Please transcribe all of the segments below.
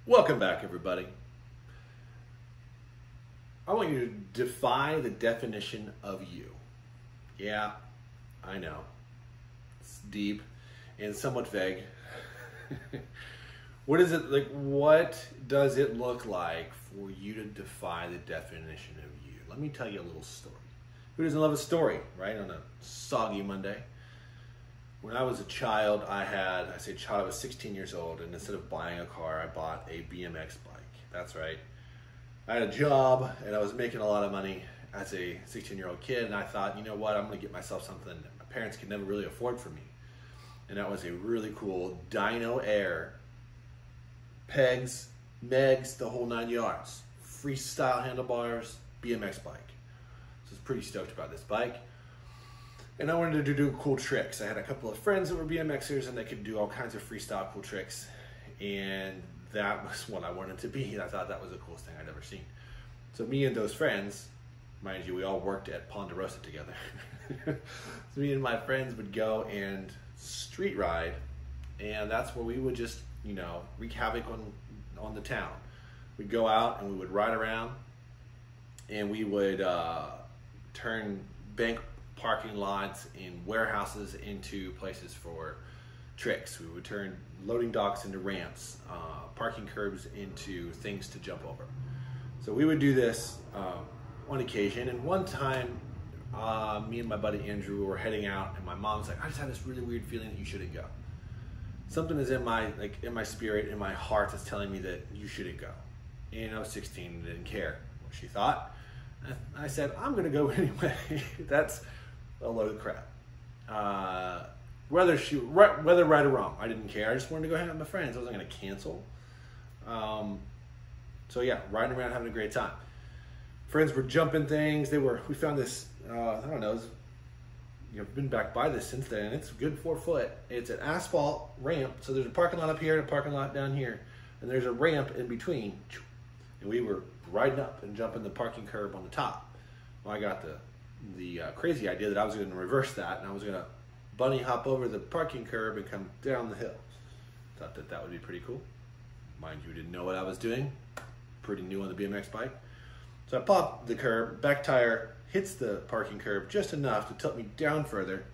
Welcome back, everybody. I want you to defy the definition of you. Yeah, I know. It's deep and somewhat vague. What is it like? What does it look like for you to defy the definition of you? Let me tell you a little story. Who doesn't love a story, right? On a soggy Monday. When I was a child, I was 16 years old, and instead of buying a car, I bought a BMX bike. That's right. I had a job, and I was making a lot of money as a 16-year-old kid, and I thought, you know what, I'm going to get myself something that my parents could never really afford for me. And that was a really cool Dyno Air, pegs, megs, the whole 9 yards. Freestyle handlebars, BMX bike. So I was pretty stoked about this bike. And I wanted to do cool tricks. I had a couple of friends that were BMXers and they could do all kinds of freestyle cool tricks. And that was what I wanted to be. I thought that was the coolest thing I'd ever seen. So me and those friends, mind you, we all worked at Ponderosa together. So me and my friends would go and street ride. And that's where we would just, wreak havoc on the town. We'd go out and we would ride around and we would turn bank parking lots in warehouses into places for tricks. We would turn loading docks into ramps, parking curbs into things to jump over. So we would do this on occasion. And one time, me and my buddy Andrew were heading out, and my mom's like, "I just had this really weird feeling that you shouldn't go. Something is in my spirit, in my heart, that's telling me that you shouldn't go." And I was 16 and didn't care what she thought. I said, "I'm going to go anyway." That's a load of crap. Whether right or wrong, I didn't care. I just wanted to go hang out with my friends. I wasn't going to cancel. So yeah, riding around, having a great time. Friends were jumping things. We found this. I don't know. Been back by this since then. It's a good 4 foot. It's an asphalt ramp. So there's a parking lot up here and a parking lot down here, and there's a ramp in between. And we were riding up and jumping the parking curb on the top. Well, I got the crazy idea that I was going to reverse that, and I was going to bunny hop over the parking curb and come down the hill. Thought that would be pretty cool. Mind you, didn't know what I was doing. Pretty new on the BMX bike. So I popped the curb, back tire hits the parking curb just enough to tilt me down further.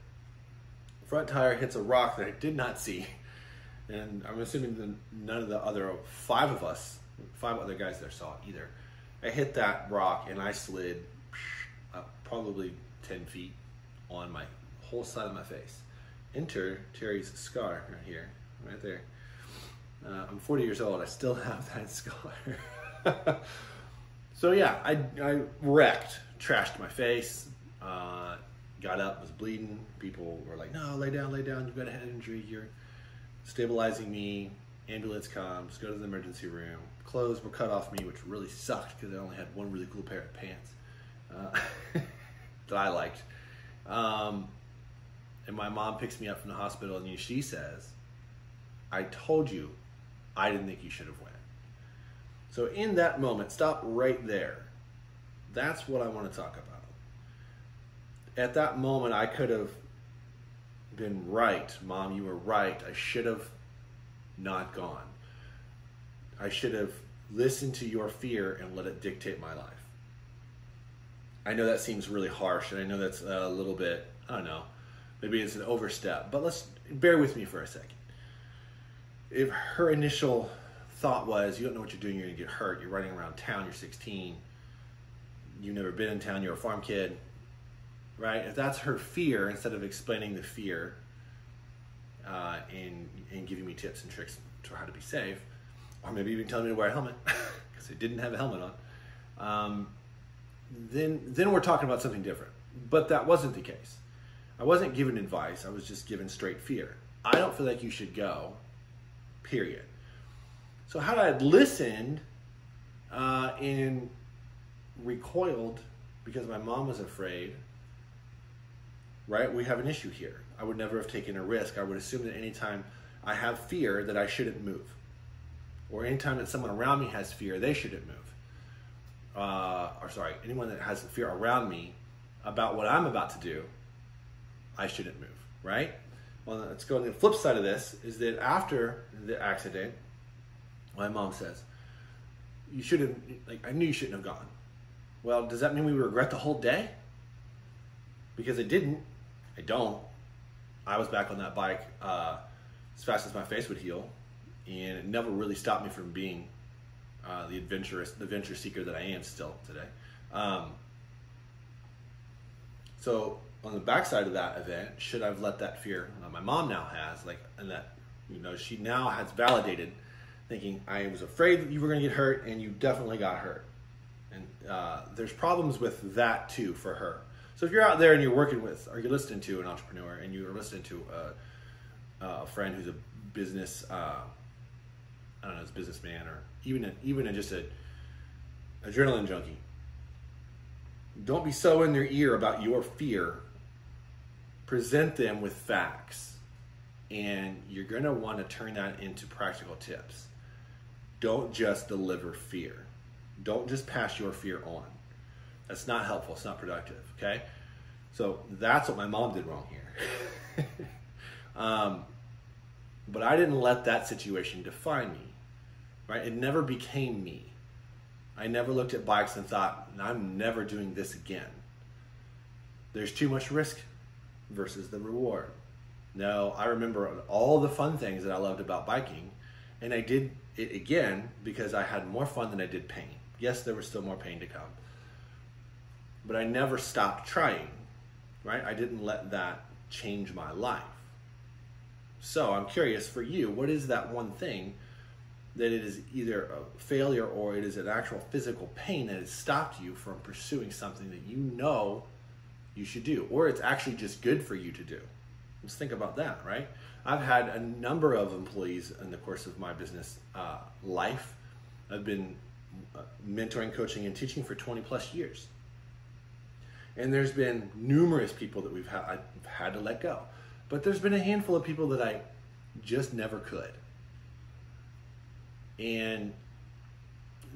Front tire hits a rock that I did not see. And I'm assuming that none of the other five other guys there saw it either. I hit that rock and I slid probably 10 feet on my whole side of my face. Enter Terry's scar right here, right there. I'm 40 years old. I still have that scar. So yeah, I wrecked, trashed my face, got up, was bleeding. People were like, "No, lay down, you've got a head injury, you're stabilizing me." Ambulance comes, go to the emergency room. Clothes were cut off me, which really sucked because I only had one really cool pair of pants that I liked. And my mom picks me up from the hospital and she says, "I told you I didn't think you should have went." So in that moment, stop right there. That's what I want to talk about. At that moment, I could have been right. "Mom, you were right. I should have not gone. I should have listened to your fear and let it dictate my life." I know that seems really harsh, and I know that's a little bit, I don't know, maybe it's an overstep, but let's bear with me for a second. If her initial thought was, "You don't know what you're doing, you're going to get hurt, you're running around town, you're 16, you've never been in town, you're a farm kid," right? If that's her fear, instead of explaining the fear and giving me tips and tricks to how to be safe, or maybe even telling me to wear a helmet, because I didn't have a helmet on, then we're talking about something different. But that wasn't the case. I wasn't given advice, I was just given straight fear. "I don't feel like you should go, period." So had I listened and recoiled because my mom was afraid, right, we have an issue here. I would never have taken a risk. I would assume that anytime I have fear that I shouldn't move. Or anytime that someone around me has fear, they shouldn't move. Anyone that has fear around me about what I'm about to do, I shouldn't move, right? Well, let's go to the flip side of this, is that after the accident, My mom says, you should have, like, I knew you shouldn't have gone. Well, does that mean we regret the whole day? Because I didn't. I don't. I was back on that bike as fast as my face would heal, and it never really stopped me from being the adventure seeker that I am still today. So on the backside of that event, should I've let that fear, my mom now has, like, and that, you know, she now has validated, thinking I was afraid that you were going to get hurt, and you definitely got hurt. And there's problems with that too for her. So if you're out there and you're working with, or you're listening to an entrepreneur, and you're listening to a friend who's a business, I don't know, as a businessman, or even just a adrenaline junkie, don't be so in their ear about your fear. Present them with facts, and you're going to want to turn that into practical tips. Don't just deliver fear. Don't just pass your fear on. That's not helpful. It's not productive. Okay? So that's what my mom did wrong here. But I didn't let that situation define me. Right? It never became me. I never looked at bikes and thought, I'm never doing this again. There's too much risk versus the reward. No, I remember all the fun things that I loved about biking, and I did it again because I had more fun than I did pain. Yes, there was still more pain to come, but I never stopped trying, right? I didn't let that change my life. So I'm curious for you, what is that one thing that it is either a failure or it is an actual physical pain that has stopped you from pursuing something that you know you should do, or it's actually just good for you to do? Let's think about that, right? I've had a number of employees in the course of my business life. I've been mentoring, coaching, and teaching for 20 plus years. And there's been numerous people that I've had to let go. But there's been a handful of people that I just never could. And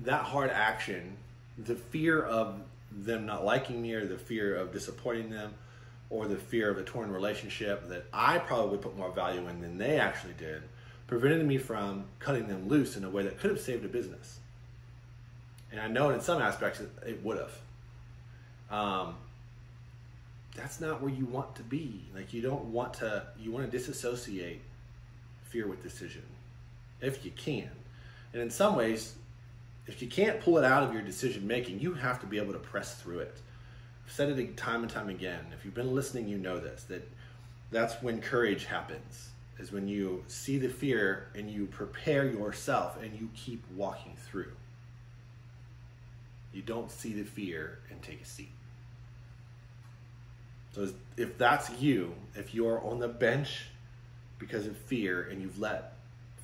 that hard action, the fear of them not liking me, or the fear of disappointing them, or the fear of a torn relationship that I probably put more value in than they actually did, prevented me from cutting them loose in a way that could have saved a business. And I know in some aspects it would have. That's not where you want to be. Like, you want to disassociate fear with decision, if you can. And in some ways, if you can't pull it out of your decision making, you have to be able to press through it. I've said it time and time again. If you've been listening, you know this, that's when courage happens, is when you see the fear and you prepare yourself and you keep walking through. You don't see the fear and take a seat. So if that's you, if you're on the bench because of fear and you've let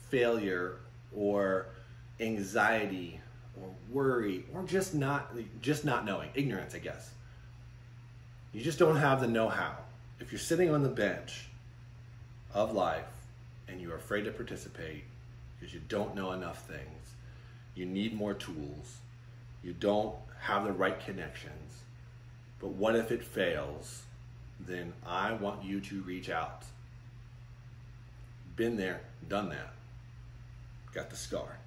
failure or anxiety or worry or just not knowing, ignorance, I guess, you just don't have the know-how. If you're sitting on the bench of life and you're afraid to participate because you don't know enough things, you need more tools, you don't have the right connections, but what if it fails? Then I want you to reach out. Been there, done that. Got the scar.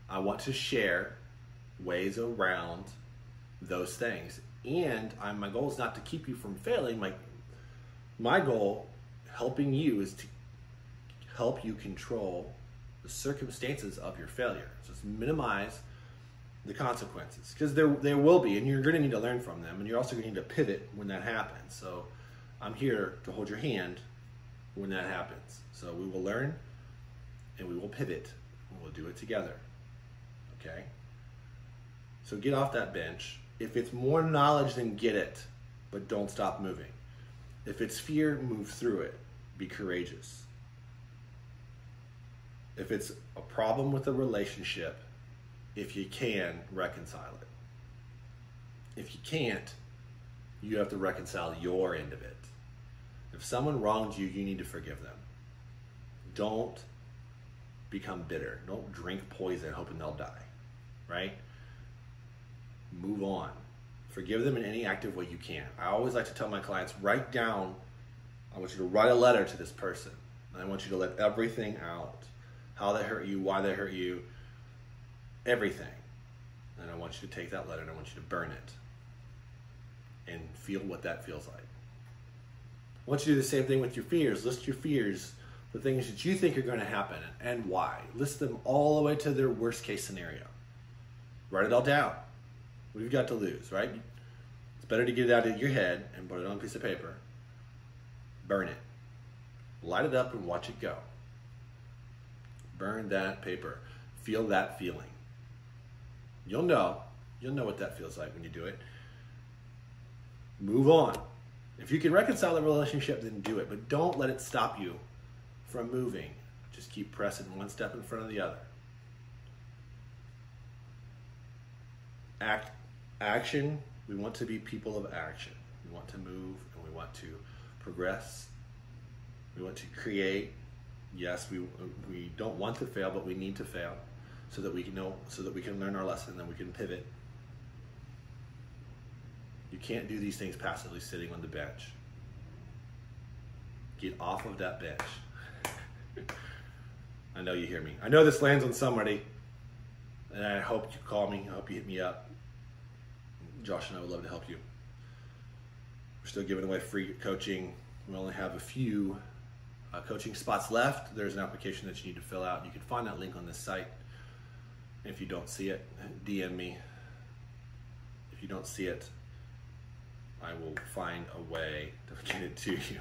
I want to share ways around those things. And my goal is not to keep you from failing. My goal, helping you, is to help you control the circumstances of your failure. Just minimize the consequences, because there will be, and you're going to need to learn from them, and you're also going to need to pivot when that happens. So I'm here to hold your hand when that happens. So we will learn and we will pivot, and we'll do it together. Okay? So get off that bench. If it's more knowledge, then get it, but don't stop moving. If it's fear, move through it. Be courageous. If it's a problem with a relationship, if you can, reconcile it. If you can't, you have to reconcile your end of it. If someone wronged you, you need to forgive them. Don't become bitter. Don't drink poison hoping they'll die, right? Move on. Forgive them in any active way you can. I always like to tell my clients, I want you to write a letter to this person, and I want you to let everything out. how they hurt you, why they hurt you, everything. And I want you to take that letter and I want you to burn it and feel what that feels like. I want you to do the same thing with your fears. List your fears, the things that you think are going to happen and why. List them all the way to their worst case scenario. Write it all down. What have you got to lose, right? It's better to get it out of your head and put it on a piece of paper. Burn it. Light it up and watch it go. Burn that paper. Feel that feeling. You'll know what that feels like when you do it. Move on. If you can reconcile the relationship, then do it. But don't let it stop you from moving. Just keep pressing one step in front of the other. Action. We want to be people of action. We want to move and we want to progress. We want to create. Yes, we don't want to fail, but we need to fail so that we can learn our lesson and then we can pivot. You can't do these things passively sitting on the bench. Get off of that bench. I know you hear me. I know this lands on somebody, and I hope you call me. I hope you hit me up. Josh and I would love to help you. We're still giving away free coaching. We only have a few coaching spots left. There's an application that you need to fill out. You can find that link on this site. If you don't see it, DM me. If you don't see it, I will find a way to get it to you.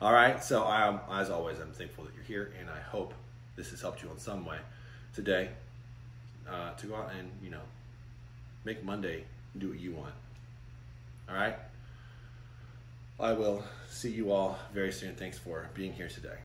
All right, so as always, I'm thankful that you're here, and I hope this has helped you in some way today to go out and, make Monday do what you want. All right? I will see you all very soon. Thanks for being here today.